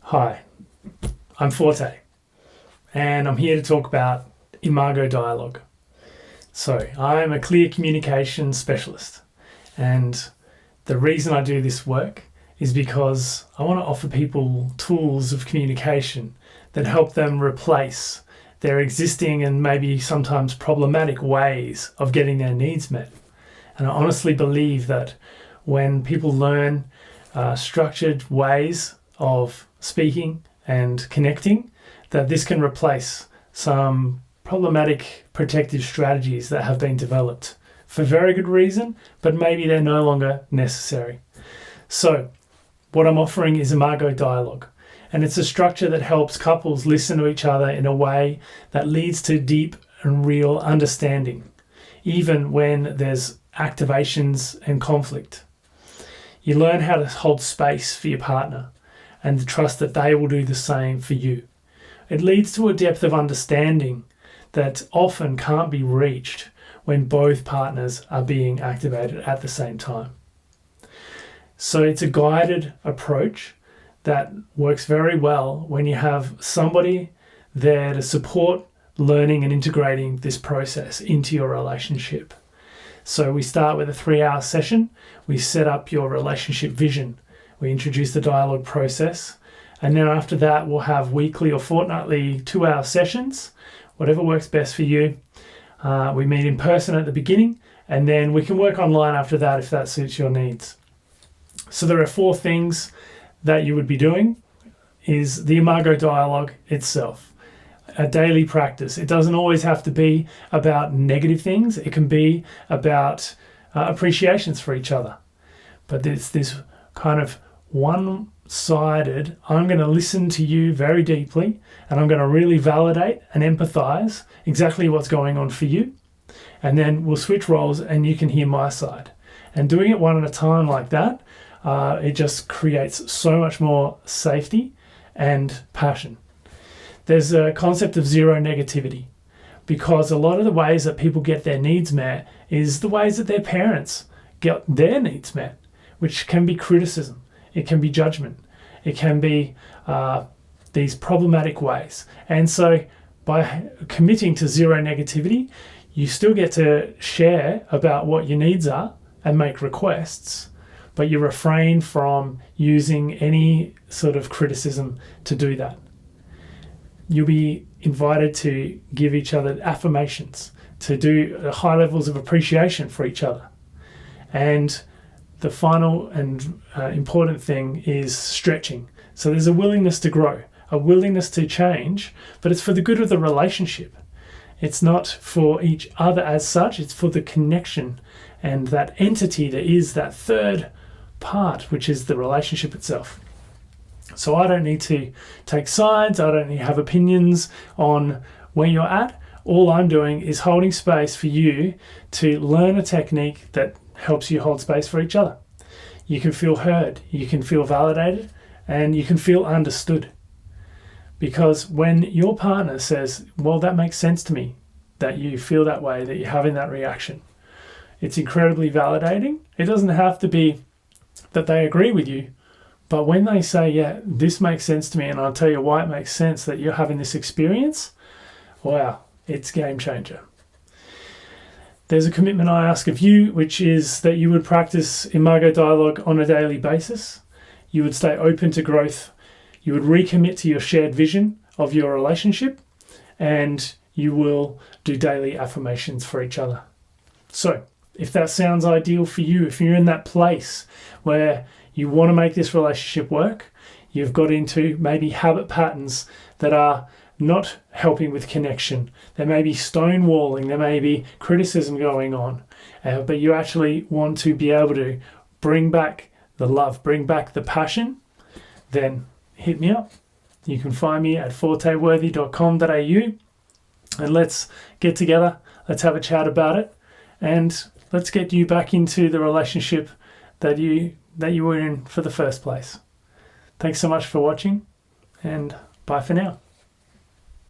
Hi, I'm Forté, and I'm here to talk about Imago Dialogue. So, I'm a clear communication specialist, and the reason I do this work is because I want to offer people tools of communication that help them replace their existing and maybe sometimes problematic ways of getting their needs met. And I honestly believe that when people learn structured ways of speaking and connecting, that this can replace some problematic protective strategies that have been developed for very good reason, but maybe they're no longer necessary. So what I'm offering is Imago Dialogue, and it's a structure that helps couples listen to each other in a way that leads to deep and real understanding, even when there's activations and conflict. You learn how to hold space for your partner and to trust that they will do the same for you. It leads to a depth of understanding that often can't be reached when both partners are being activated at the same time. So it's a guided approach that works very well when you have somebody there to support learning and integrating this process into your relationship. So we start with a 3-hour session. We set up your relationship vision. We introduce the dialogue process. And then after that, we'll have weekly or fortnightly 2-hour sessions, whatever works best for you. We meet in person at the beginning, and then we can work online after that if that suits your needs. So there are 4 things that you would be doing. Is the Imago Dialogue itself. A daily practice. It doesn't always have to be about negative things. It can be about appreciations for each other. But it's this kind of one-sided, I'm going to listen to you very deeply, and I'm going to really validate and empathize exactly what's going on for you. And then we'll switch roles and you can hear my side. And doing it one at a time like that, it just creates so much more safety and passion. There's a concept of zero negativity, because a lot of the ways that people get their needs met is the ways that their parents get their needs met, which can be criticism, it can be judgment, it can be these problematic ways. And so by committing to zero negativity, you still get to share about what your needs are and make requests, but you refrain from using any sort of criticism to do that. You'll be invited to give each other affirmations, to do high levels of appreciation for each other. And the final and important thing is stretching. So there's a willingness to grow, a willingness to change, but it's for the good of the relationship. It's not for each other as such, it's for the connection and that entity that is that third part, which is the relationship itself. So I don't need to take sides, I don't need to have opinions on where you're at. All I'm doing is holding space for you to learn a technique that helps you hold space for each other. You can feel heard, you can feel validated, and you can feel understood. Because when your partner says, well, that makes sense to me, that you feel that way, that you're having that reaction, it's incredibly validating. It doesn't have to be that they agree with you, but when they say, yeah, this makes sense to me, and I'll tell you why it makes sense that you're having this experience, wow, it's game changer. There's a commitment I ask of you, which is that you would practice Imago Dialogue on a daily basis. You would stay open to growth. You would recommit to your shared vision of your relationship, and you will do daily affirmations for each other. So if that sounds ideal for you, if you're in that place where you want to make this relationship work, you've got into maybe habit patterns that are not helping with connection. There may be stonewalling, there may be criticism going on, but you actually want to be able to bring back the love, bring back the passion, then hit me up. You can find me at fortayworthy.com.au, and let's get together, let's have a chat about it, and let's get you back into the relationship that you were in for the first place. Thanks so much for watching, and bye for now.